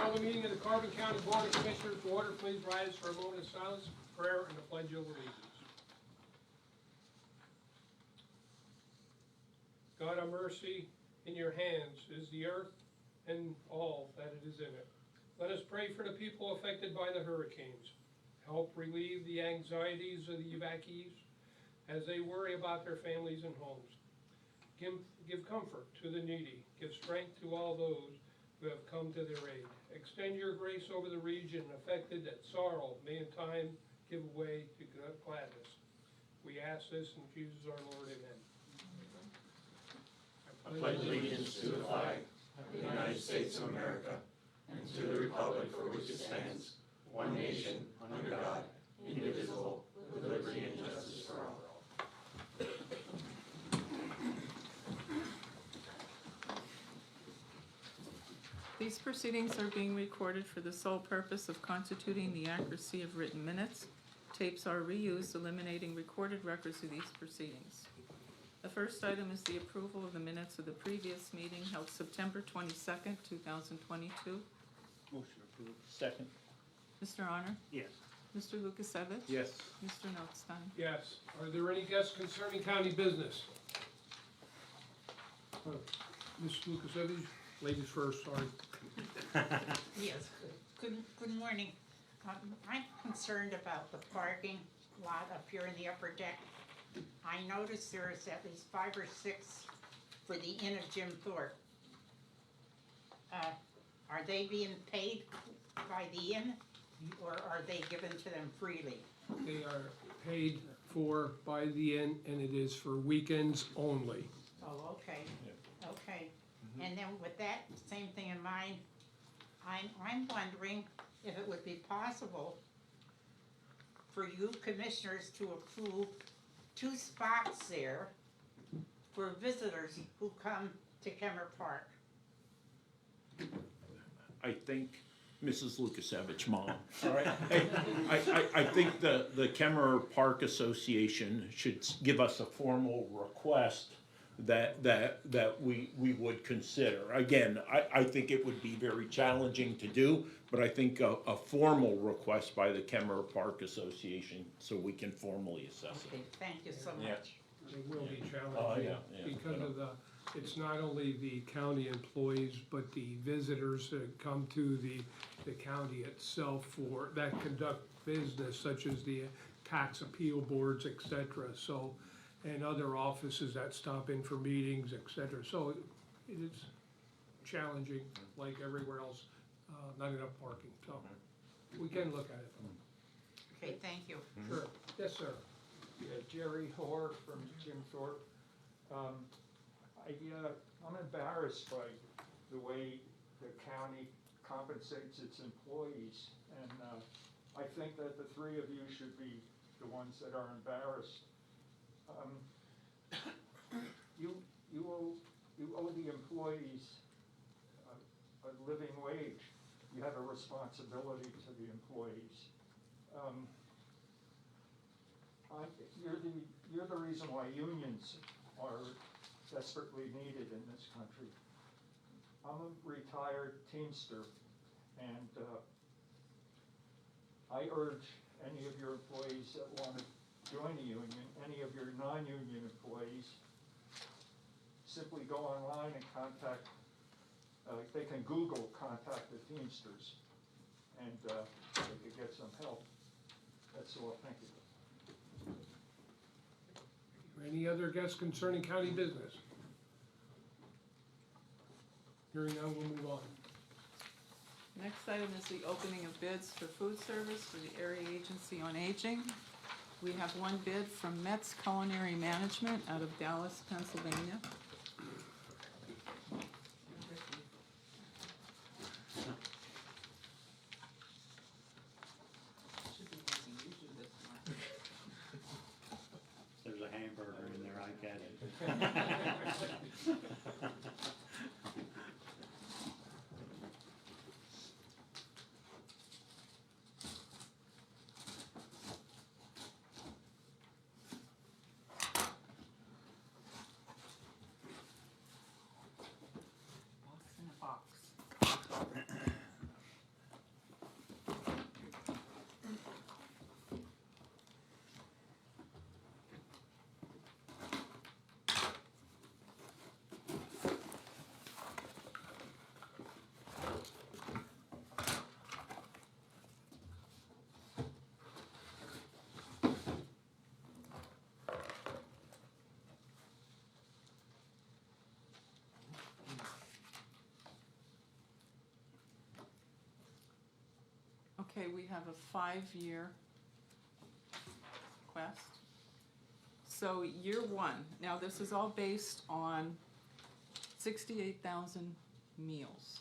Call the meeting of the Carbon County Board of Commissioners to order. Please rise for a moment of silence, prayer, and the pledge of allegiance. God, have mercy. In your hands is the earth and all that it is in it. Let us pray for the people affected by the hurricanes. Help relieve the anxieties of the evacuees as they worry about their families and homes. Give comfort to the needy. Give strength to all those who have come to their aid. Extend your grace over the region affected, that sorrow may in time give way to gladness. We ask this in Jesus our Lord. Amen. I pledge allegiance to the flag of the United States of America and to the republic for which it stands, one nation, under God, indivisible, with liberty and justice for all. These proceedings are being recorded for the sole purpose of constituting the accuracy of written minutes. Tapes are reused, eliminating recorded records of these proceedings. The first item is the approval of the minutes of the previous meeting held September 22nd, 2022. Motion approved. Second. Mr. Honor? Yes. Mr. Lukasevich? Yes. Mr. Notstein? Yes. Are there any guests concerning county business? Ms. Lukasevich, ladies first, sorry. Yes, good morning. I'm concerned about the parking lot up here in the upper deck. I noticed there is at least 5 or 6 for the Inn of Jim Thorpe. Are they being paid by the inn, or are they given to them freely? They are paid for by the inn, and it is for weekends only. Oh, okay, okay. And then with that same thing in mind, I'm wondering if it would be possible for you commissioners to approve 2 spots there for visitors who come to Kemmer Park. I think Mrs. Lukasevich, Mom. All right. I think the Kemmer Park Association should give us a formal request that we would consider. Again, I think it would be very challenging to do, but I think a formal request by the Kemmer Park Association so we can formally assess Okay, it. thank you so Yeah. much. It will be Oh, challenging yeah. because of it's not only the county employees, but the visitors that come to the county itself that conduct business, such as the tax appeal boards, et cetera. So, and other offices that stop in for meetings, et cetera. So it is challenging, like everywhere else, not enough parking. So we can look at it. Okay, thank you. Sure. Yes, sir. Yeah, Jerry Hoare from Jim Thorpe. I'm embarrassed by the way the county compensates its employees, and I think that the 3 of you should be the ones that are embarrassed. You owe the employees a living wage. You have a responsibility to the employees. You're the reason why unions are desperately needed in this country. I'm a retired Teamster, and I urge any of your employees that want to join a union, any of your non-union employees, simply go online and contact, they can Google contact the Teamsters, and they could get some help. That's all, thank you. Any other guests concerning county business? Hearing none, we'll move on. Next item is the opening of bids for food service for the Area Agency on Aging. We have 1 bid from Metz Culinary Management out of Dallas, Pennsylvania. There's a hamburger in there, I get it. Box in a box. Okay, we have a 5-year quest. So year one, now this is all based on 68,000 meals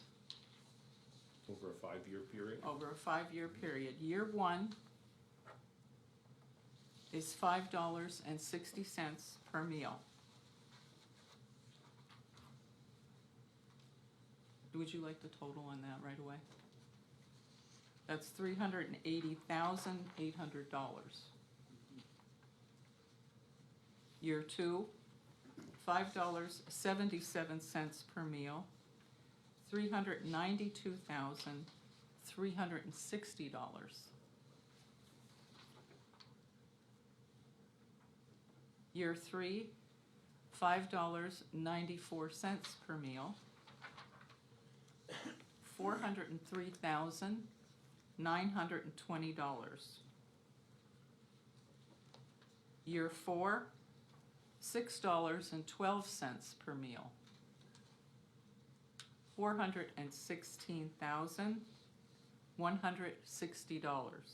Over a 5-year period? over a 5-year period. Year one is $5.60 per meal. Would you like the total on that right away? That's $380,800. Year two, $5.77 per meal, $392,360. Year three, $5.94 per meal, $403,920. Year four, $6.12 per meal, $416,160.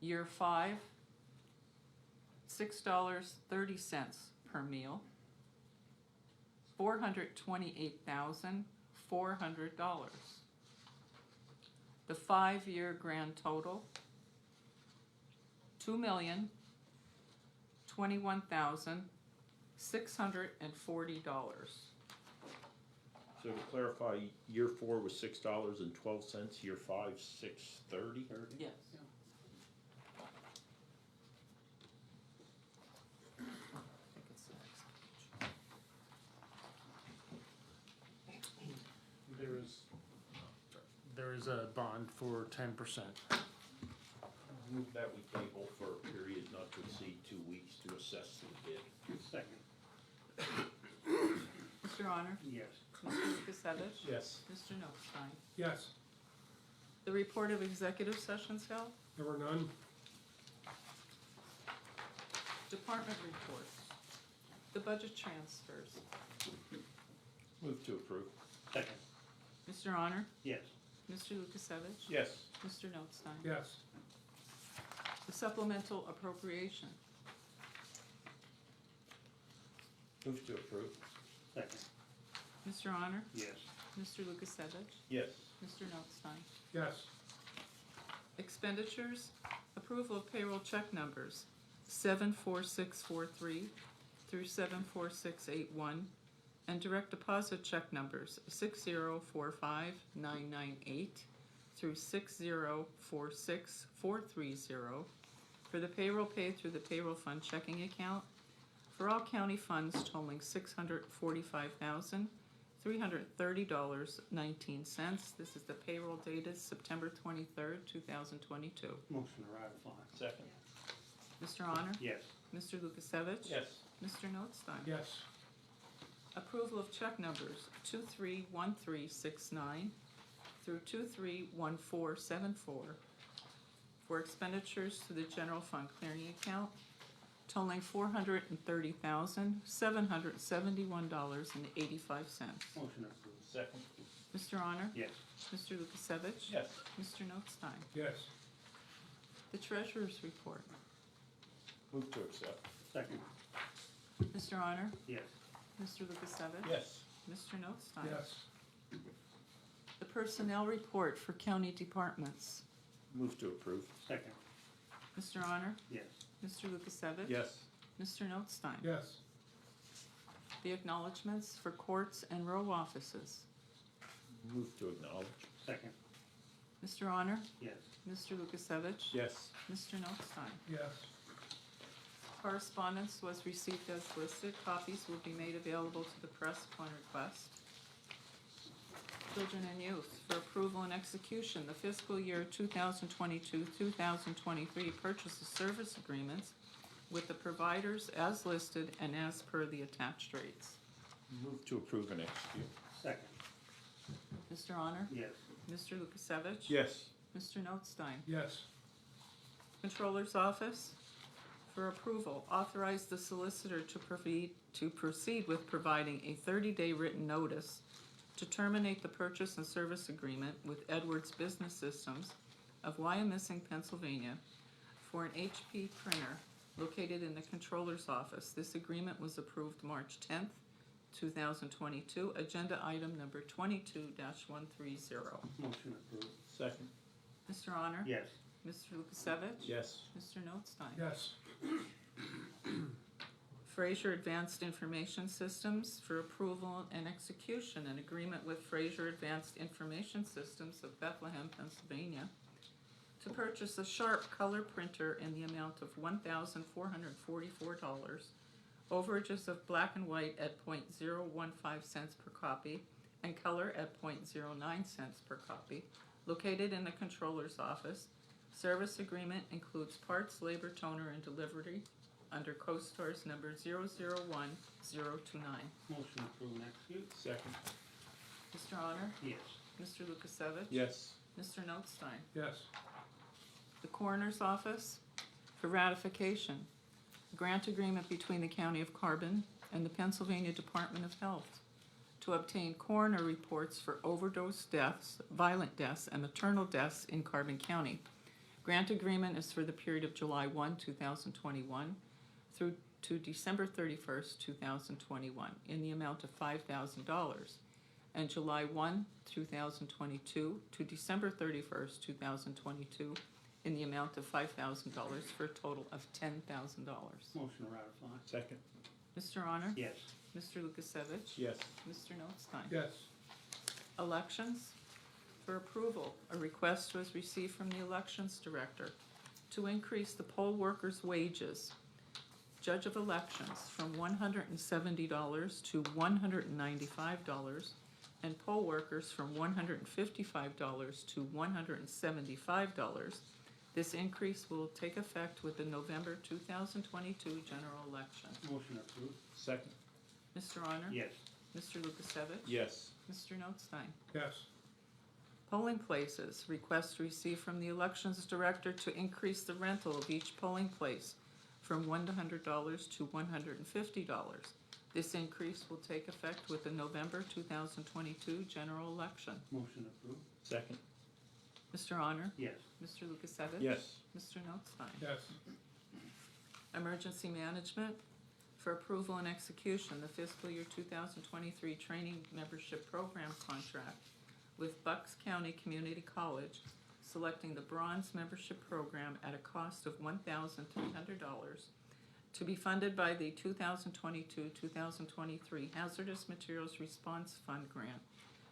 Year five, $6.30 per meal, $428,400. The 5-year grand total, $2,021,640. So to clarify, year 4 was $6.12, year 5, $6.30? Yes. I think it's the next page. There is a bond for 10%. Move that we table for a period not to exceed 2 weeks to assess the bid. Second. Mr. Honor? Yes. Mr. Lukasevich? Yes. Mr. Notstein? Yes, The report of executive sessions held, there were none. department reports, the budget transfers. Move to approve. Second. Mr. Honor? Yes. Mr. Lukasevich? Yes. Mr. Notstein? Yes, The supplemental appropriation. Move to approve. Second. Mr. Honor? Yes. Mr. Lukasevich? Yes. Mr. Notstein? yes, Expenditures, approval of payroll check numbers 74643 through 74681, and direct deposit check numbers 6045998 through 6046430 for the payroll paid through the payroll fund checking account for all county funds totaling $645,330.19. This is the payroll dated September 23rd, 2022. Motion to ratify. Second. Mr. Honor? Yes. Mr. Lukasevich? Yes. Mr. Notstein? yes, Approval of check numbers 231369 through 231474 for expenditures to the general fund clearing account totaling $430,771.85. Motion approved. Second. Mr. Honor? Yes. Mr. Lukasevich? Yes. Mr. Notstein? yes, The treasurer's report. Move to accept. Second. Mr. Honor? Yes. Mr. Lukasevich? Yes. Mr. Notstein? yes, The personnel report for county departments. Move to approve. Second. Mr. Honor? Yes. Mr. Lukasevich? Yes. Mr. Notstein? yes, The acknowledgements for courts and row offices. Move to acknowledge. Second. Mr. Honor? Yes. Mr. Lukasevich? Yes. Mr. Notstein? yes, Correspondence was received as listed. Copies will be made available to the press upon request. Children and youth, for approval and execution, the fiscal year 2022-2023 purchase of service agreements with the providers as listed and as per the attached rates. Move to approve and execute. Second. Mr. Honor? Yes. Mr. Lukasevich? Yes. Mr. Notstein? yes, Controller's Office, for approval, authorize the solicitor to proceed with providing a 30-day written notice to terminate the purchase and service agreement with Edwards Business Systems of Wyomissing, Pennsylvania for an HP printer located in the Controller's office. This agreement was approved March 10th, 2022, agenda item number 22-130. Motion approved. Second. Mr. Honor? Yes. Mr. Lukasevich? Yes. Mr. Notstein? Yes. Fraser Advanced Information Systems for approval and execution, an agreement with Fraser Advanced Information Systems of Bethlehem, Pennsylvania, to purchase a Sharp color printer in the amount of $1,444, overages of black and white at .015 cents per copy, and color at .09 cents per copy, located in the Controller's office. Service agreement includes parts, labor, toner, and delivery under CoStar's number 001029. Motion approved and execute. Second. Mr. Honor? Yes. Mr. Lukasevich? Yes. Mr. Notstein? Yes. The Coroner's Office for ratification. Grant agreement between the County of Carbon and the Pennsylvania Department of Health to obtain coroner reports for overdose deaths, violent deaths, and maternal deaths in Carbon County. Grant agreement is for the period of July 1, 2021 through to December 31st, 2021 in the amount of $5,000, and July 1, 2022 to December 31st, 2022 in the amount of $5,000 for a total of $10,000. Motion ratified. Second. Mr. Honor? Yes. Mr. Lukasevich? Yes. Mr. Notstein? Yes. Elections. For approval, a request was received from the Elections Director to increase the poll workers' wages, Judge of Elections, from $170 to $195, and poll workers from $155 to $175. This increase will take effect with the November 2022 general election. Motion approved. Second. Mr. Honor? Yes. Mr. Lukasevich? Yes. Mr. Notstein? Yes. Polling places, request received from the Elections Director to increase the rental of each polling place from $100 to $150. This increase will take effect with the November 2022 general election. Motion approved. Second. Mr. Honor? Yes. Mr. Lukasevich? Yes. Mr. Notstein? Yes. Emergency Management for approval and execution, the fiscal year 2023 training membership program contract with Bucks County Community College, selecting the bronze membership program at a cost of $1,300 to be funded by the 2022-2023 Hazardous Materials Response Fund grant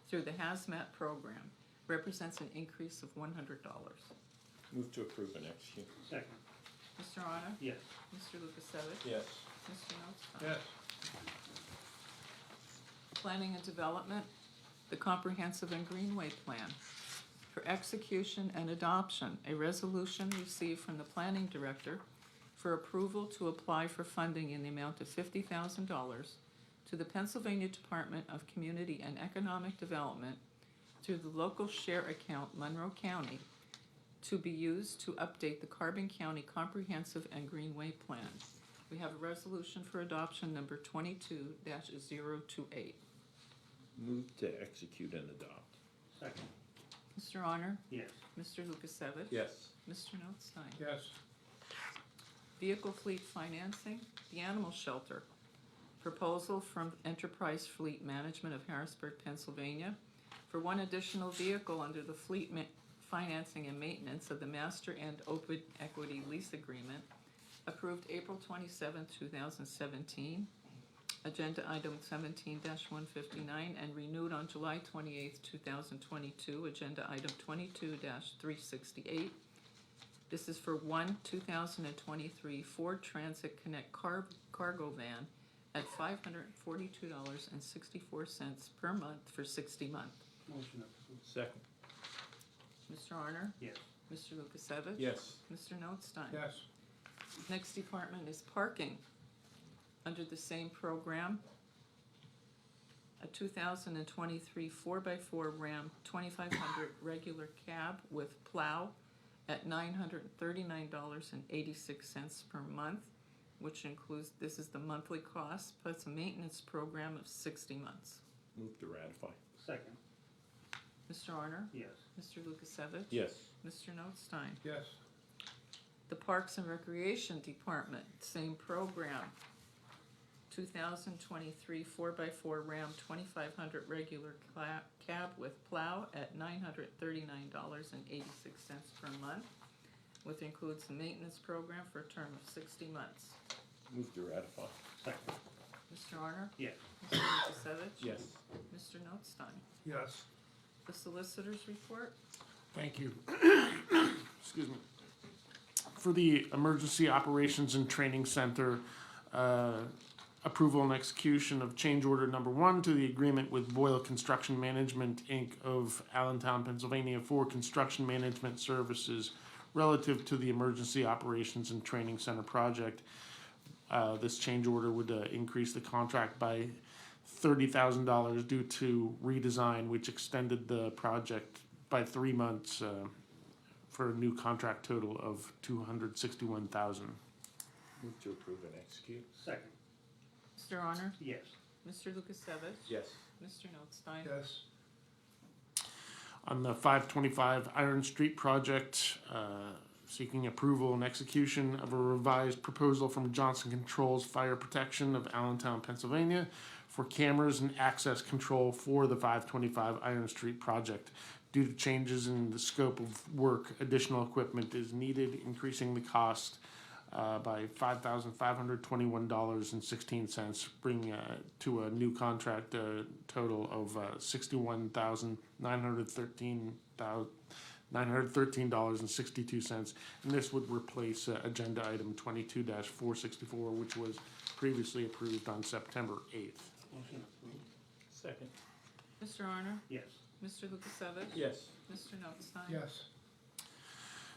through the HAZMAT program, represents an increase of $100. Move to approve and execute. Second. Mr. Honor? Yes. Mr. Lukasevich? Yes. Mr. Notstein? Yes. Planning and Development, the Comprehensive and Greenway Plan. For execution and adoption, a resolution received from the Planning Director for approval to apply for funding in the amount of $50,000 to the Pennsylvania Department of Community and Economic Development through the local share account Monroe County to be used to update the Carbon County Comprehensive and Greenway Plan. We have a resolution for adoption number 22-028. Move to execute and adopt. Second. Mr. Honor? Yes. Mr. Lukasevich? Yes. Mr. Notstein? Yes. Vehicle fleet financing, the animal shelter. Proposal from Enterprise Fleet Management of Harrisburg, Pennsylvania for one additional vehicle under the fleet financing and maintenance of the Master and Open Equity Lease Agreement approved April 27, 2017. Agenda item 17-159 and renewed on July 28, 2022. Agenda item 22-368. This is for one 2023 Ford Transit Connect cargo van at $542.64 per month for 60 months. Motion approved. Second. Mr. Honor? Yes. Mr. Lukasevich? Yes. Mr. Notstein? Yes. Next department is parking. Under the same program, a 2023 4x4 Ram 2500 regular cab with plow at $939.86 per month, which includes, this is the monthly cost, plus a maintenance program of 60 months. Move to ratify. Second. Mr. Honor? Yes. Mr. Lukasevich? Yes. Mr. Notstein? Yes. The Parks and Recreation Department, same program. 2023 4x4 Ram 2500 regular cab with plow at $939.86 per month, which includes the maintenance program for a term of 60 months. Move to ratify. Second. Mr. Honor? Yes. Mr. Lukasevich? Yes. Mr. Notstein? Yes. The Solicitor's Report? Thank you. Excuse me. For the Emergency Operations and Training Center, approval and execution of change order number 1 to the agreement with Boyle Construction Management, Inc. of Allentown, Pennsylvania for construction management services relative to the Emergency Operations and Training Center project. This change order would increase the contract by $30,000 due to redesign, which extended the project by 3 months for a new contract total of $261,000. Move to approve and execute. Second. Mr. Honor? Yes. Mr. Lukasevich? Yes. Mr. Notstein? Yes. On the 525 Iron Street project, seeking approval and execution of a revised proposal from Johnson Controls Fire Protection of Allentown, Pennsylvania for cameras and access control for the 525 Iron Street project. Due to changes in the scope of work, additional equipment is needed, increasing the cost by $5,521.16, bringing to a new contract total of $61,913.62, and this would replace agenda item 22-464, which was previously approved on September 8th. Motion approved. Second. Mr. Honor? Yes. Mr. Lukasevich? Yes. Mr. Notstein? Yes.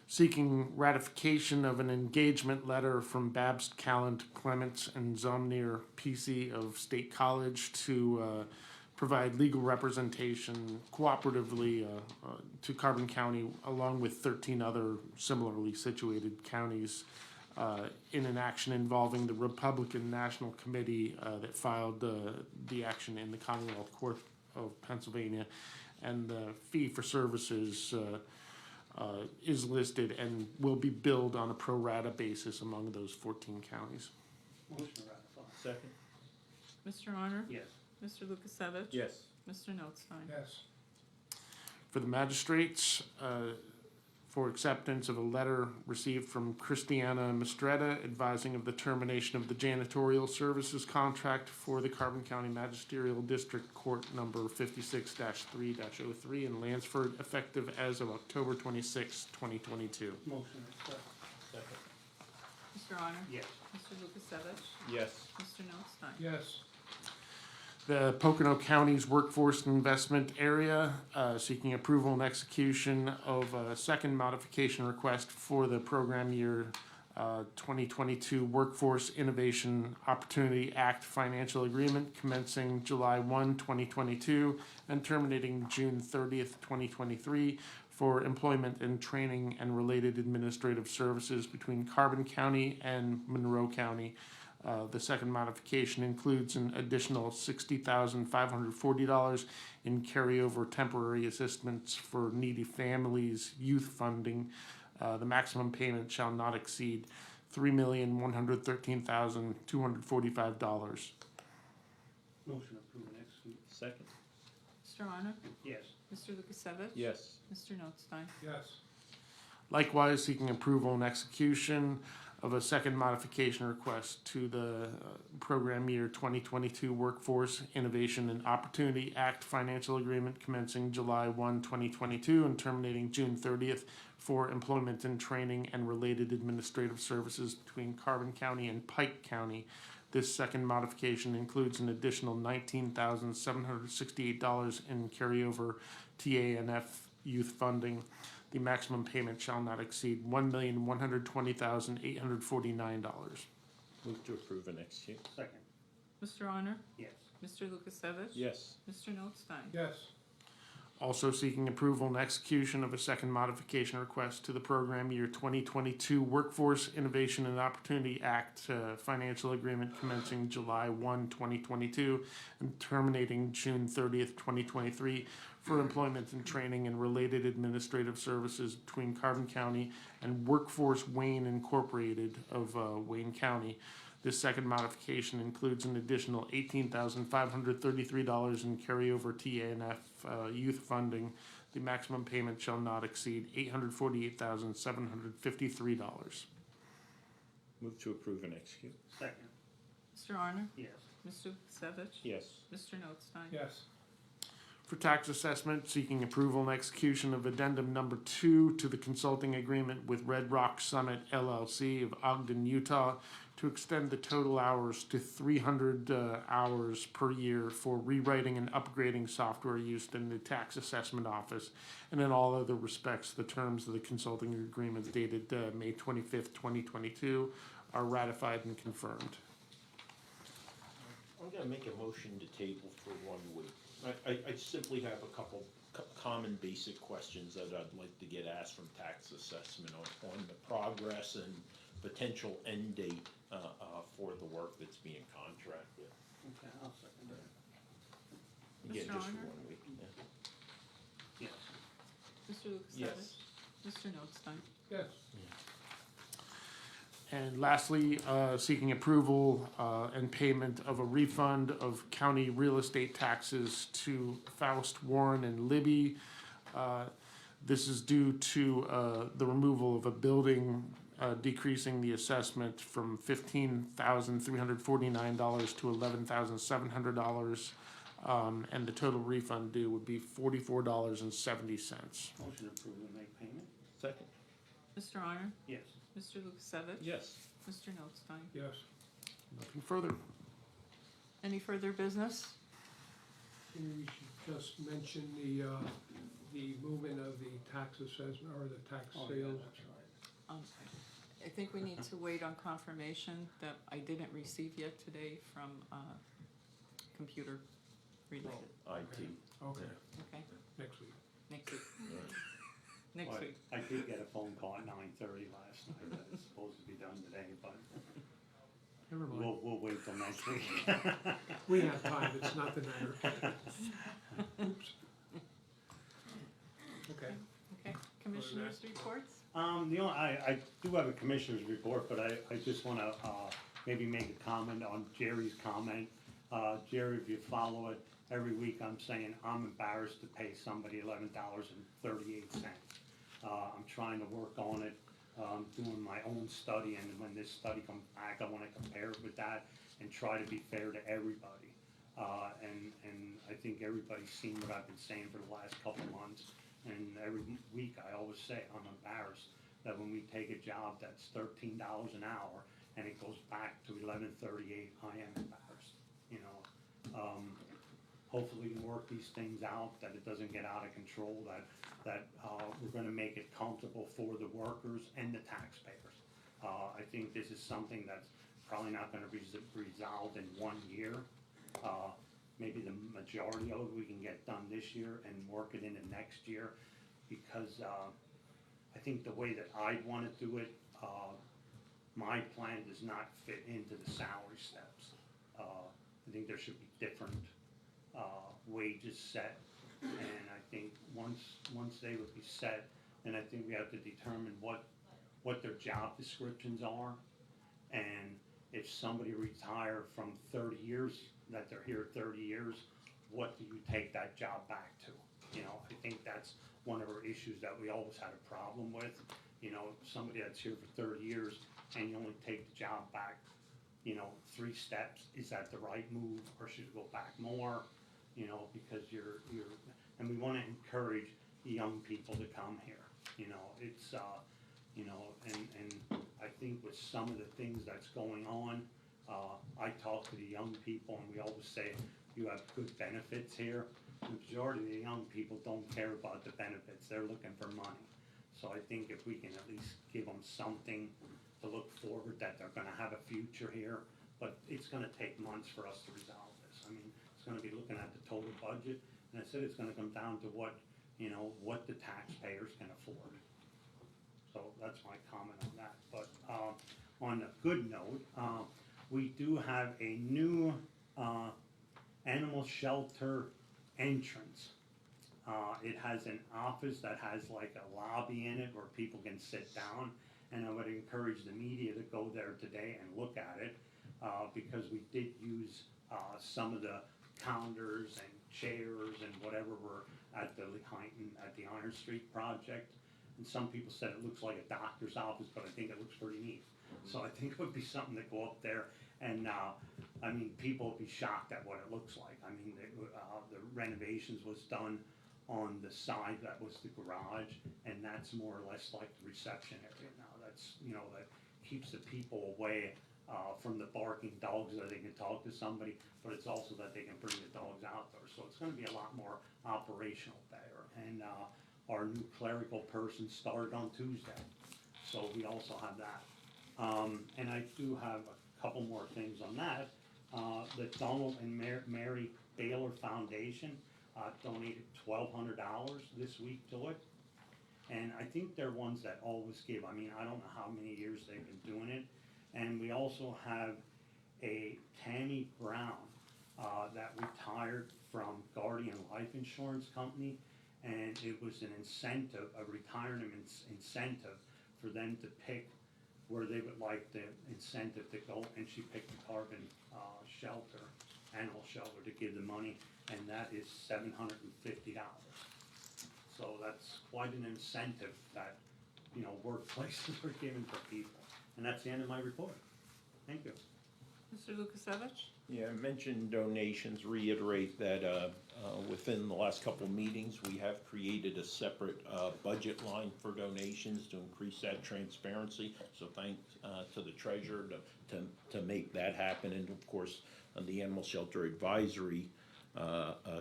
Seeking ratification of an engagement letter from Babst, Callant, Clements, and Zomnier PC of State College to provide legal representation cooperatively to Carbon County, along with 13 other similarly situated counties, in an action involving the Republican National Committee that filed the action in the Commonwealth Court of Pennsylvania, and the fee for services is listed and will be billed on a pro rata basis among those 14 counties. Motion to ratify. Second. Mr. Honor? Yes. Mr. Lukasevich? Yes. Mr. Notstein? Yes. For the magistrates, for acceptance of a letter received from Christiana Mistretta advising of the termination of the janitorial services contract for the Carbon County Magisterial District Court number 56-3-03 in Lansford, effective as of October 26, 2022. Motion accept. Second. Mr. Honor? Yes. Mr. Lukasevich? Yes. Mr. Notstein? Yes. The Pocono County's Workforce Investment Area, seeking approval and execution of a second modification request for the program year 2022 Workforce Innovation Opportunity Act Financial Agreement commencing July 1, 2022 and terminating June 30th, 2023 for employment and training and related administrative services between Carbon County and Monroe County. The second modification includes an additional $60,540 in carryover temporary assistance for needy families, youth funding. The maximum payment shall not exceed $3,113,245. Motion approved and execute. Second. Mr. Honor? Yes. Mr. Lukasevich? Yes. Mr. Notstein? Yes. Likewise, seeking approval and execution of a second modification request to the program year 2022 Workforce Innovation and Opportunity Act Financial Agreement commencing July 1, 2022 and terminating June 30th for employment and training and related administrative services between Carbon County and Pike County. This second modification includes an additional $19,768 in carryover TANF youth funding. The maximum payment shall not exceed $1,120,849. Move to approve and execute. Second. Mr. Honor? Yes. Mr. Lukasevich? Yes. Mr. Notstein? Yes. Also seeking approval and execution of a second modification request to the program year 2022 Workforce Innovation and Opportunity Act financial agreement commencing July 1, 2022 and terminating June 30th, 2023 for employment and training and related administrative services between Carbon County and Workforce Wayne Incorporated of Wayne County. This second modification includes an additional $18,533 in carryover TANF youth funding. The maximum payment shall not exceed $848,753. Move to approve and execute. Second. Mr. Honor? Yes. Mr. Lukasevich? Yes. Mr. Notstein? Yes. For tax assessment, seeking approval and execution of addendum number 2 to the consulting agreement with Red Rock Summit LLC of Ogden, Utah, to extend the total hours to 300 hours per year for rewriting and upgrading software used in the tax assessment office, and in all other respects, the terms of the consulting agreement dated May 25th, 2022 are ratified and confirmed. I'm gonna make a motion to table for 1 week. I simply have a couple common basic questions that I'd like to get asked from tax assessment on the progress and potential end date for the work that's being contracted. Okay, I'll second that. Again, Mr. just for Honor? 1 week. Yeah. Yes. Mr. Lukasevich? Yes. Mr. Notstein? Yes. And lastly, seeking approval and payment of a refund of county real estate taxes to Faust, Warren, and Libby. This is due to the removal of a building, decreasing the assessment from $15,349 to $11,700. And the total refund due would be $44.70. Motion approved and make payment? Second. Mr. Honor? Yes. Mr. Lukasevich? Yes. Mr. Notstein? Yes. Nothing further. Any further business? Maybe we should just mention the movement of the tax assessment or the tax Oh, yeah, sales. that's right. I think we need to wait on confirmation that I didn't receive yet today from computer related. IT. Okay, Okay, next week. next week. Yeah. Next Well, week. I did get a phone call at 9:30 last night that it's supposed to be done today, but Never mind. we'll wait till next week. We have time, it's not the matter. Oops. Okay. Okay, commissioners' reports? I do have a commissioner's report, but I just wanna, maybe make a comment on Jerry's comment. Jerry, if you follow it, every week I'm saying I'm embarrassed to pay somebody $11.38. I'm trying to work on it, doing my own study, and when this study comes back, I wanna compare it with that and try to be fair to everybody. And I think everybody's seen what I've been saying for the last couple months. And every week I always say I'm embarrassed that when we take a job that's $13 an hour and it goes back to $11.38, I am embarrassed, you know. Hopefully we can work these things out, that it doesn't get out of control, that we're gonna make it comfortable for the workers and the taxpayers. I think this is something that's probably not gonna be resolved in 1 year. Maybe the majority of it we can get done this year and work it into next year, because I think the way that I wanna do it, my plan does not fit into the salary steps. I think there should be different wages set, and I think once they would be set, then I think we have to determine what their job descriptions are. And if somebody retired from 30 years, that they're here 30 years, what do you take that job back to? You know, I think that's one of our issues that we always had a problem with. You know, somebody that's here for 30 years and you only take the job back, 3 steps, is that the right move, or should it go back more? You know, because and we wanna encourage the young people to come here. It's, and I think with some of the things that's going on, I talk to the young people and we always say, you have good benefits here. The majority of the young people don't care about the benefits, they're looking for money. So I think if we can at least give them something to look forward, that they're gonna have a future here, but it's gonna take months for us to resolve this. I mean, it's gonna be looking at the total budget, and I said it's gonna come down to what you know, what the taxpayers can afford. So that's my comment on that. But on a good note, we do have a new animal shelter entrance. It has an office that has like a lobby in it where people can sit down. And I would encourage the media to go there today and look at it, because we did use some of the counters and chairs and whatever were at the Lehighton, at the Iron Street project. And some people said it looks like a doctor's office, but I think it looks pretty neat. So I think it would be something to go up there and, I mean, people would be shocked at what it looks like. I mean, the renovations was done on the side that was the garage, and that's more or less like the reception area now. That's, you know, that keeps the people away from the barking dogs, that they can talk to somebody, but it's also that they can bring the dogs outdoors. So it's gonna be a lot more operational there. And our new clerical person started on Tuesday, so we also have that. And I do have a couple more things on that. The Donald and Mary Baylor Foundation donated $1,200 this week to it. And I think they're ones that always give. I mean, I don't know how many years they've been doing it. And we also have a Tammy Brown that retired from Guardian Life Insurance Company. And it was an incentive, a retirement incentive for them to pick where they would like the incentive to go. And she picked the Carbon shelter, animal shelter, to give the money. And that is $750. So that's quite an incentive that, you know, workplaces are giving for people. And that's the end of my report. Thank you. Mr. Lukasevich? Yeah, I mentioned donations, reiterate that within the last couple of meetings, we have created a separate budget line for donations to increase that transparency. So thanks to the treasurer to make that happen. And of course, the Animal Shelter Advisory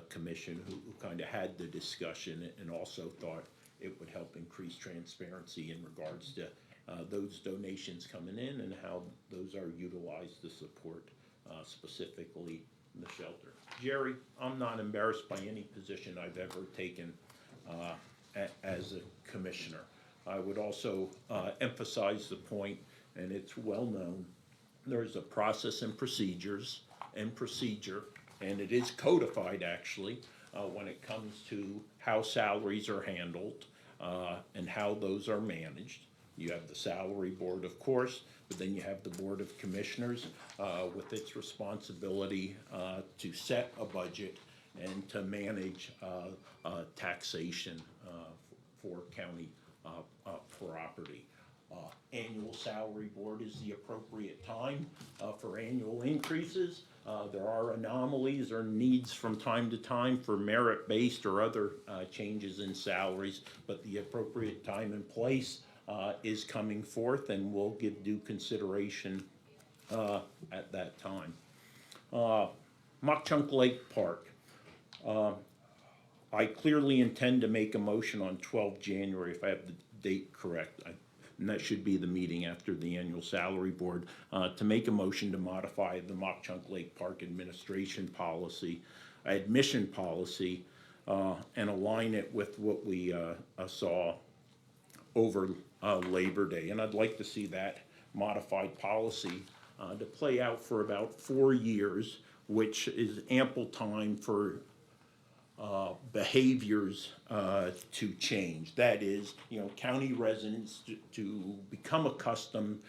Commission, who kind of had the discussion and also thought it would help increase transparency in regards to those donations coming in and how those are utilized to support specifically the shelter. Jerry, I'm not embarrassed by any position I've ever taken as a commissioner. I would also emphasize the point, and it's well known, there's a process and procedure, and it is codified actually, when it comes to how salaries are handled and how those are managed. You have the salary board, of course, but then you have the Board of Commissioners with its responsibility to set a budget and to manage taxation for county property. Annual salary board is the appropriate time for annual increases. There are anomalies or needs from time to time for merit-based or other changes in salaries, but the appropriate time and place is coming forth, and we'll give due consideration at that time. Mock Chunk Lake Park. I clearly intend to make a motion on 12 January, if I have the date correct, and that should be the meeting after the annual salary board, to make a motion to modify the Mock Chunk Lake Park administration policy, admission policy, and align it with what we saw over Labor Day. And I'd like to see that modified policy to play out for about 4 years, which is ample time for behaviors to change. That is, you know, county residents to become accustomed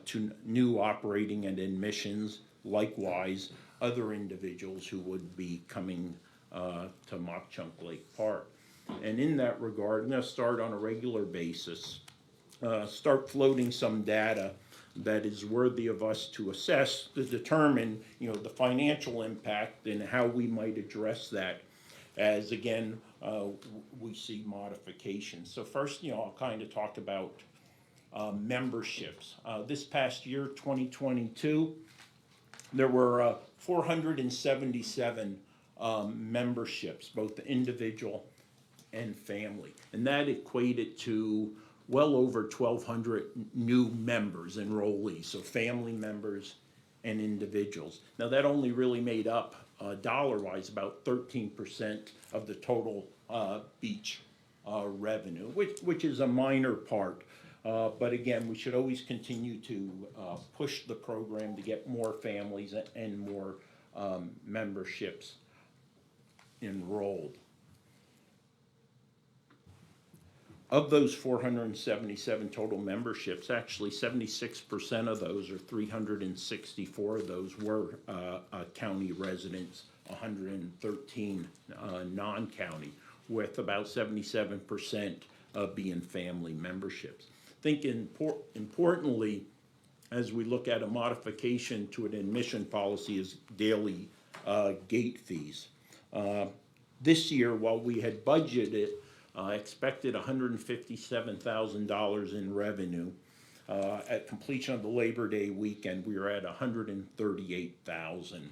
to new operating and admissions. Likewise, other individuals who would be coming to Mock Chunk Lake Park. And in that regard, I'm going to start on a regular basis, start floating some data that is worthy of us to assess, to determine, you know, the financial impact and how we might address that as, again, we see modifications. So first, you know, I'll kind of talk about memberships. This past year, 2022, there were 477 memberships, both individual and family. And that equated to well over 1,200 new members, enrollees, so family members and individuals. Now that only really made up dollar-wise about 13% of the total beach revenue, which is a minor part. But again, we should always continue to push the program to get more families and more memberships enrolled. Of those 477 total memberships, actually 76% of those, or 364 of those, were county residents, 113 non-county, with about 77% being family memberships. I think importantly, as we look at a modification to an admission policy, is daily gate fees. This year, while we had budgeted, expected $157,000 in revenue, at completion of the Labor Day weekend, we were at $138,000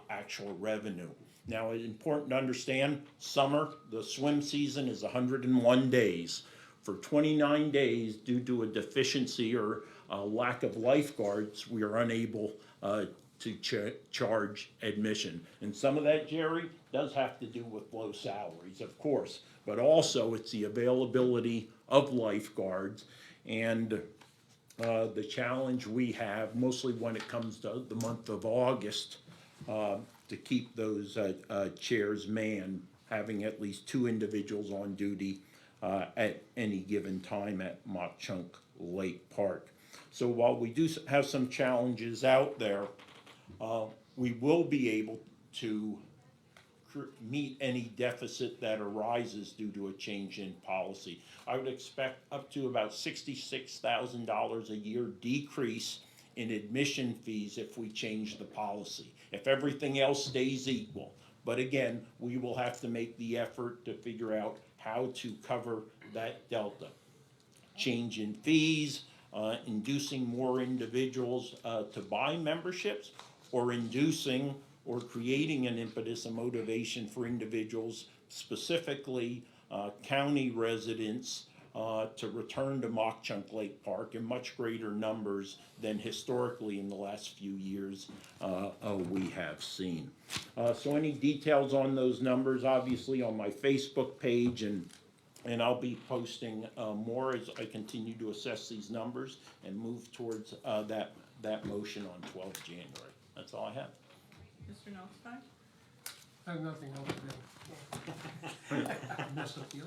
actual revenue. Now, it's important to understand, summer, the swim season is 101 days. For 29 days, due to a deficiency or lack of lifeguards, we are unable to charge admission. And some of that, Jerry, does have to do with low salaries, of course, but also it's the availability of lifeguards and the challenge we have, mostly when it comes to the month of August, to keep those chairs manned, having at least 2 individuals on duty at any given time at Mock-Chunk Lake Park. So while we do have some challenges out there, we will be able to meet any deficit that arises due to a change in policy. I would expect up to about $66,000 a year decrease in admission fees if we change the policy, if everything else stays equal. But again, we will have to make the effort to figure out how to cover that delta. Change in fees, inducing more individuals to buy memberships, or inducing or creating an impetus, a motivation for individuals, specifically county residents, to return to Mock-Chunk Lake Park in much greater numbers than historically in the last few years we have seen. So any details on those numbers, obviously on my Facebook page, and I'll be posting more as I continue to assess these numbers and move towards that motion on 12th January. That's all I have. Mr. Notstein? I have nothing else to do. I missed a few.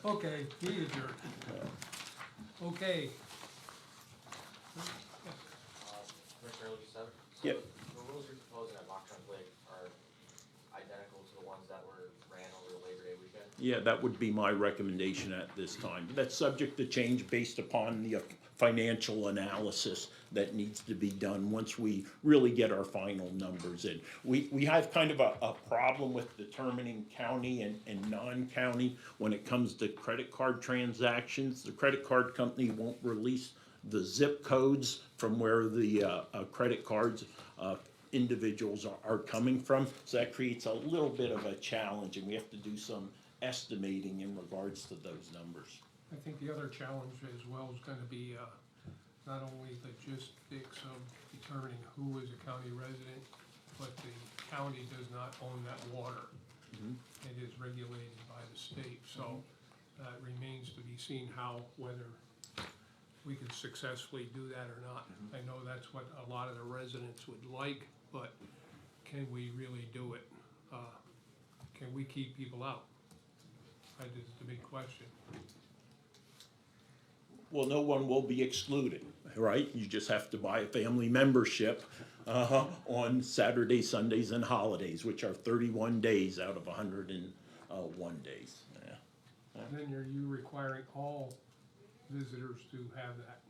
Okay, me adjourned. Okay. Commissioner Lucas, Yep. the rules you're proposing at Mock-Chunk Lake are identical to the ones that were ran over the Labor Day weekend? Yeah, that would be my recommendation at this time. That's subject to change based upon the financial analysis that needs to be done once we really get our final numbers in. We have kind of a problem with determining county and non-county when it comes to credit card transactions. The credit card company won't release the zip codes from where the credit cards individuals are coming from. So that creates a little bit of a challenge, and we have to do some estimating in regards to those numbers. I think the other challenge as well is gonna be, not only logistics of determining who is a county resident, but the county does not own that water. It is regulated by the state, so it remains to be seen whether we can successfully do that or not. I know that's what a lot of the residents would like, but can we really do it? Can we keep people out? That is the big question. Well, no one will be excluded, right? You just have to buy a family membership on Saturdays, Sundays, and holidays, which are 31 days out of 101 days. Yeah. And then are you requiring all visitors to have that?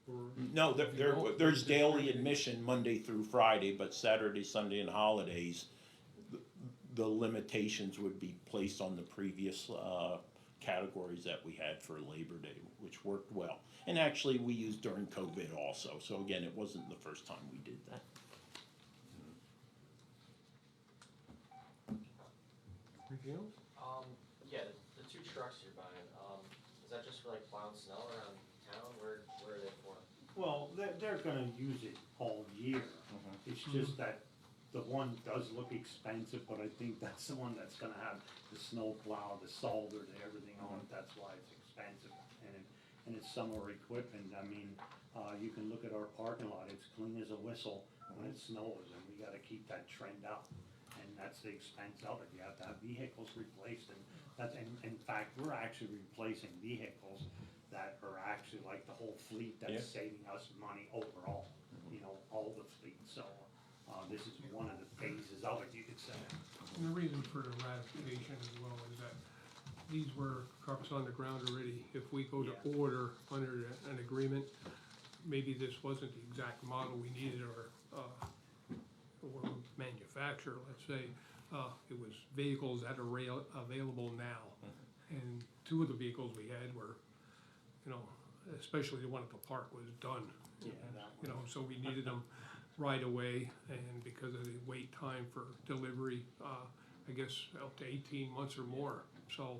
Or No, there's daily admission Monday through Friday, but Saturday, Sunday, and holidays, the limitations would be placed on the previous categories that we had for Labor Day, which worked well. And actually, we used during COVID also, so again, it wasn't the first time we did that. review? Yeah, the 2 trucks you're buying, is that just for like plowing snow around town? Where are they for? Well, they're gonna use it all year. It's just that the one does look expensive, but I think that's the one that's gonna have the snow plow, the solder, everything on it, that's why it's expensive. And it's summer equipment, I mean, you can look at our parking lot, it's clean as a whistle when it snows, and we gotta keep that trend up. And that's the expense of it, you have to have vehicles replaced, and that's, and in fact, we're actually replacing vehicles that are actually like the whole fleet Yeah. that's saving us money overall, you know, all the fleet, so, this is one of the phases of it, you could say. And the reason for the ratification as well is that these were trucks on the ground already. If we go to order under an agreement, maybe this wasn't the exact model we needed or manufacturer, let's say. It was vehicles that are available now. And two of the vehicles we had were, you know, especially the one at the park was done. Yeah, that You know, so we needed them right away, and because of the wait time for delivery, I guess up to 18 months or more. So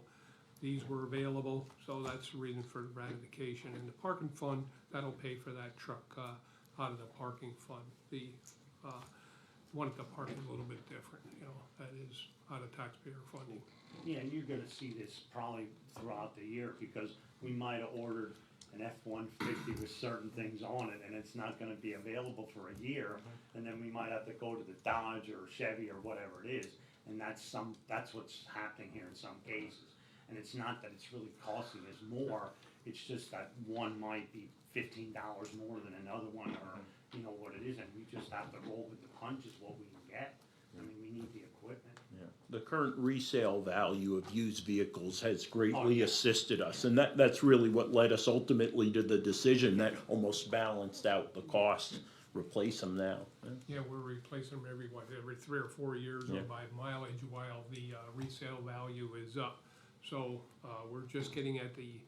these were available, so that's the reason for the ratification. And the parking fund, that'll pay for that truck out of the parking fund. The one at the park is a little bit different, you know, that is out of taxpayer funding. Yeah, and you're gonna see this probably throughout the year, because we might have ordered an F-150 with certain things on it, and it's not gonna be available for a year, and then we might have to go to the Dodge or Chevy or whatever it is, and that's what's happening here in some cases. And it's not that it's really costing us more, it's just that one might be $15 more than another one, or, you know, what it is, and we just have to roll with the punches what we can get. I mean, we need the equipment. The current resale value of used vehicles has Oh, greatly yeah. assisted us, and that's really what led us ultimately to the decision that almost balanced out the cost, replace them now. Yeah, we're replacing them every 3 or 4 years Yeah. or by mileage while the resale value is up. So, we're just getting at the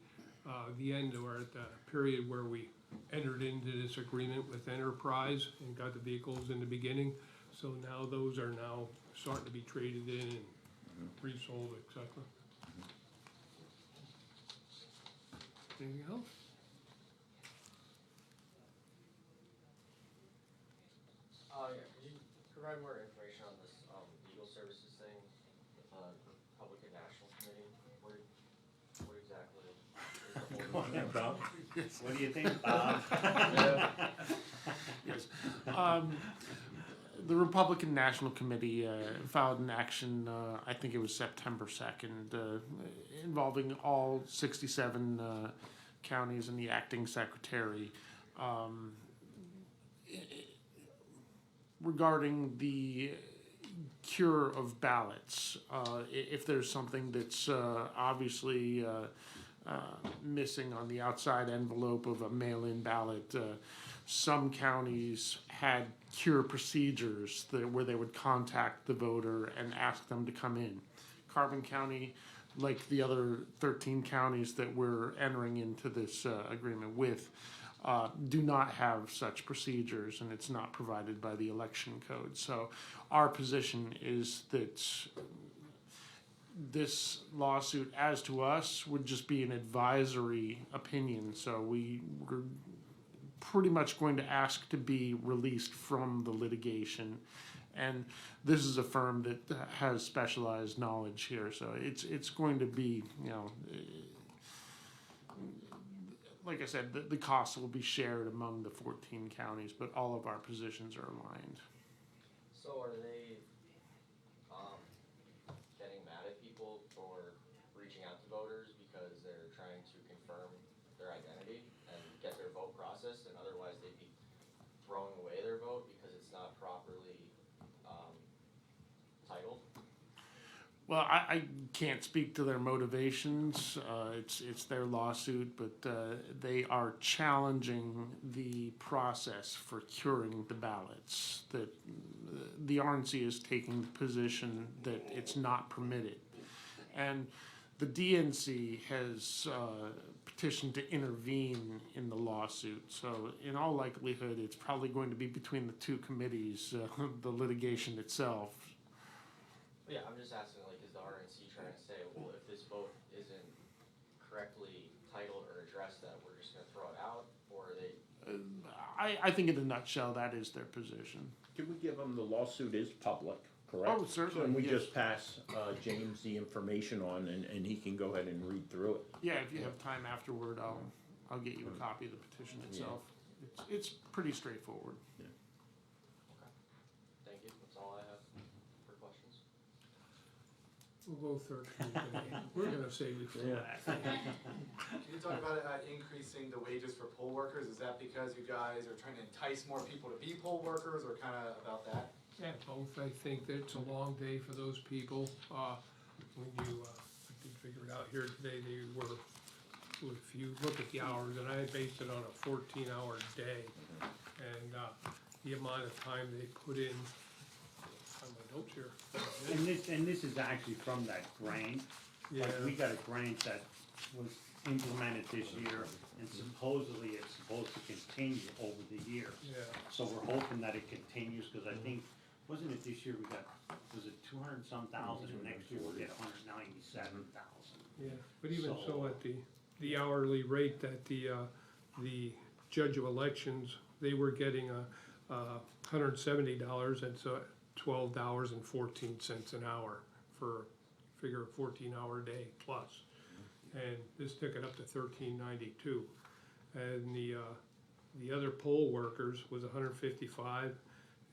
end, or at the period where we entered into this agreement with Enterprise and got the vehicles in the beginning. So now those are now starting to be traded in and resold, et cetera. Anything else? Yeah, could you provide more information on this, legal services thing, Republican National Committee? What exactly is the Come on there, whole? Bob. What do you think, Bob? Yes. The Republican National Committee filed an action, I think it was September 2nd, involving all 67 counties and the acting secretary, regarding the cure of ballots. If there's something that's obviously missing on the outside envelope of a mail-in ballot, some counties had cure procedures where they would contact the voter and ask them to come in. Carbon County, like the other 13 counties that we're entering into this agreement with, do not have such procedures, and it's not provided by the election code. So our position is that this lawsuit, as to us, would just be an advisory opinion. So we're pretty much going to ask to be released from the litigation. And this is a firm that has specialized knowledge here, so it's going to be, you know, like I said, the costs will be shared among the 14 counties, but all of our positions are aligned. So are they, getting mad at people for reaching out to voters because they're trying to confirm their identity and get their vote processed, and otherwise they'd be throwing away their vote because it's not properly, titled? Well, I can't speak to their motivations. It's their lawsuit, but they are challenging the process for curing the ballots. That the RNC is taking the position that it's not permitted, and the DNC has petitioned to intervene in the lawsuit. So, in all likelihood, it's probably going to be between the two committees, the litigation itself. But yeah, I'm just asking, like, is the RNC trying to say, well, if this vote isn't correctly titled or addressed, that we're just gonna throw it out, or are they I think in a nutshell, that is their position. Can we give them, the lawsuit is public, correct? Oh, certainly, And we yes. just pass James the information on, and he can go ahead and read through it. Yeah, if you have time afterward, I'll get you a copy of the petition itself. It's pretty straightforward. Thank you, that's all I have for questions. We'll go 13 today. We're gonna say we feel that. Can you talk about increasing the wages for poll workers? Is that because you guys are trying to entice more people to be poll workers, or kind of about that? Yeah, both. I think that it's a long day for those people. When you, I did figure it out here today, they were, if you look at the hours, and I based it on a 14-hour day, and the amount of time they put in, on my notes here. And this is actually from that grant. Yeah. Like, we got a grant that was implemented this year, and supposedly it's supposed to continue over the year. Yeah. So we're hoping that it continues, cause I think, wasn't it this year we got, was it 200-some thousand, and next year we'll get 197,000. Yeah, but even so, So- at the hourly rate that the judge of elections, they were getting $170, and so $12.14 an hour for, figure a 14-hour day plus. And this took it up to $13.92. And the other poll workers was $155,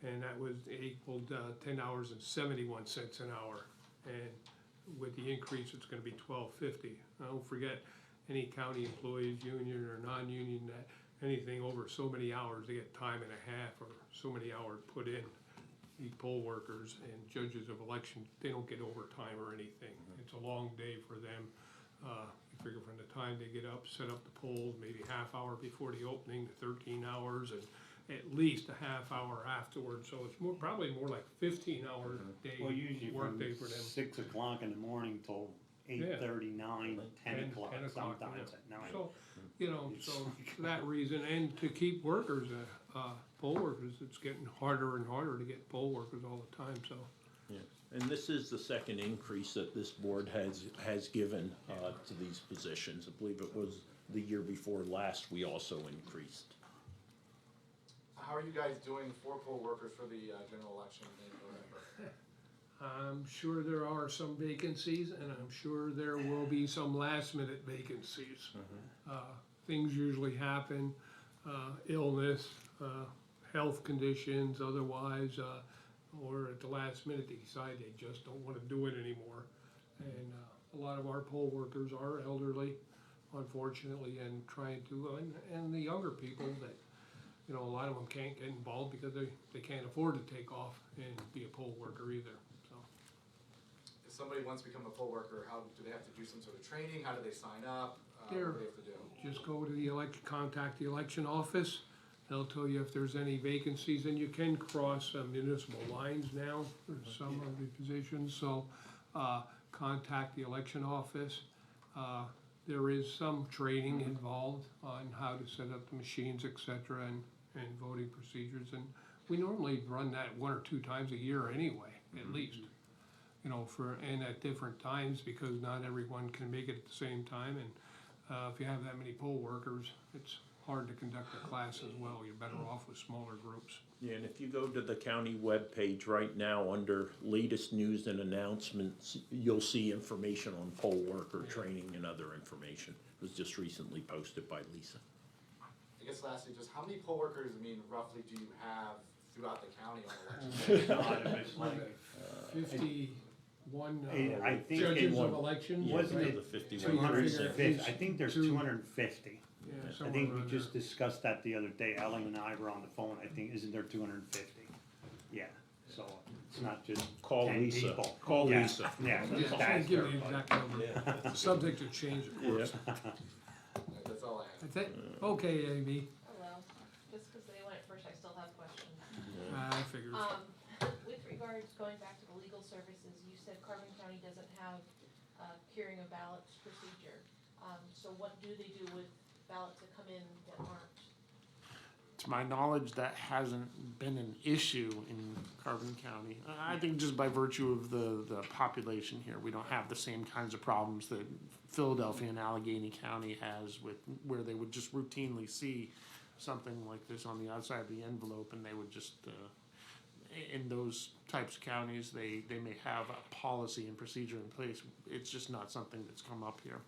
and that was equaled $10.71 an hour. And with the increase, it's gonna be $12.50. Now, don't forget, any county employees, union or non-union, that anything over so many hours, they get time and a half or so many hours put in. The poll workers and judges of election, they don't get overtime or anything. It's a long day for them. You figure from the time they get up, set up the polls, maybe half hour before the opening, to 13 hours, and at least a half hour afterwards. So it's more, probably more like 15-hour day, Well, usually work from day for them. 6 o'clock in the morning till 8:39, 10 o'clock 10 o'clock, sometimes yeah. at night. So, you know, so for that reason, and to keep workers, poll workers, it's getting harder and harder to get poll workers all the time, so. Yeah. And this is the second increase that this board has given to these positions. I believe it was the year before last we also increased. How are you guys doing for poll workers for the general election in November? I'm sure there are some vacancies, and I'm sure there will be some last-minute vacancies. Things usually happen, illness, health conditions, otherwise, or at the last minute, they decide they just don't wanna do it anymore. And a lot of our poll workers are elderly, unfortunately, and trying to, and the younger people that, you know, a lot of them can't get involved because they can't afford to take off and be a poll worker either, so. If somebody wants to become a poll worker, how do they have to do some sort of training? How do they sign up? What do they have to do? Just go to the contact the election office. They'll tell you if there's any vacancies, and you can cross municipal lines now for some of the positions, so, contact the election office. There is some training involved on how to set up the machines, et cetera, and voting procedures, and we normally run that 1 or 2 times a year anyway, at least. You know, and at different times, because not everyone can make it at the same time, and if you have that many poll workers, it's hard to conduct a class as well. You're better off with smaller groups. Yeah, and if you go to the county webpage right now, under latest news and announcements, you'll see information on poll worker training and other information. It was just recently posted by Lisa. I guess lastly, just how many poll workers, roughly do you have throughout the county on election day? God, if it's like, 51 I think judges it of was- elections, wasn't right? it The 51. 250, I think there's Two- 250. Yeah, I somewhere think we around just there. discussed that the other day, Ellen and I were on the phone, I think, isn't there 250? Yeah, so it's not just Call 10 Lisa. people. Call Yeah, Lisa. Yeah, Yeah, just I can't ask give her, you the but- exact number. Subject to change, of course. That's all I have. That's it? Okay, Amy, Hello, just because they went first, I still have questions. I figured. With regards, going back to the legal services, you said Carbon County doesn't have curing of ballots procedure. So what do they do with ballots that come in that aren't? To my knowledge, that hasn't been an issue in Carbon County. I think just by virtue of the population here, we don't have the same kinds of problems that Philadelphia and Allegheny County has with, where they would just routinely see something like this on the outside of the envelope, and they would just, in those types of counties, they may have a policy and procedure in place. It's just not something that's come up here.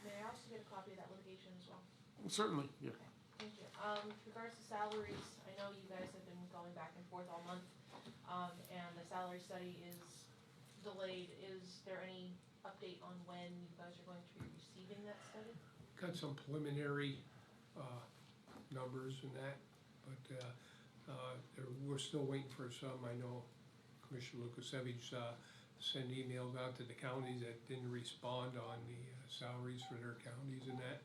May I also get a copy of that litigation as well? Certainly, yeah. Thank you. With regards to salaries, I know you guys have been going back and forth all month, and the salary study is delayed. Is there any update on when you guys are going to be receiving that study? Got some preliminary, numbers and that, but, we're still waiting for some. I know Commissioner Lukasevich, sent emails out to the counties that didn't respond on the salaries for their counties and that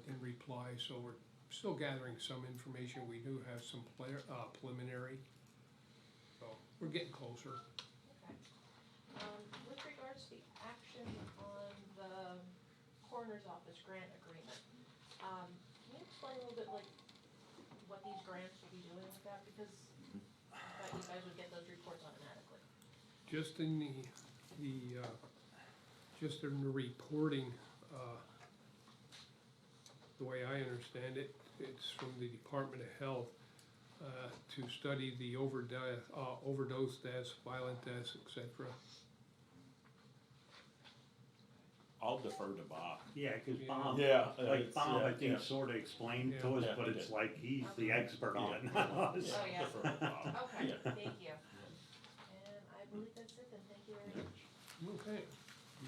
didn't reply, so we're still gathering some information. We do have some preliminary, so we're getting closer. Okay. With regards to the action on the coroner's office grant agreement, can you explain a little bit like what these grants will be doing with that? Because I thought you guys would get those reports automatically. Just in just in the reporting, the way I understand it, it's from the Department of Health, to study the overdose deaths, violent deaths, et cetera. I'll defer to Bob. Yeah, cause Bob, Yeah, like it's- Bob, I yeah, think yeah. sorta explained to Yeah. us, Yeah, but he it's did. like he's the expert on it. Oh, yeah. Defer to Bob. Okay, Yeah. thank you. And I believe that's it then, thank you very much. Okay,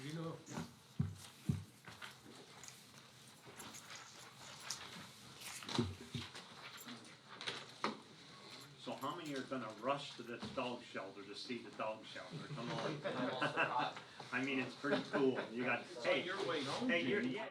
you know. So how many are gonna rush to this dog shelter to see the dog shelter? Come on. I almost forgot. I mean, it's pretty cool. You got, hey, Your way home, hey, you're, Jimmy. yeah.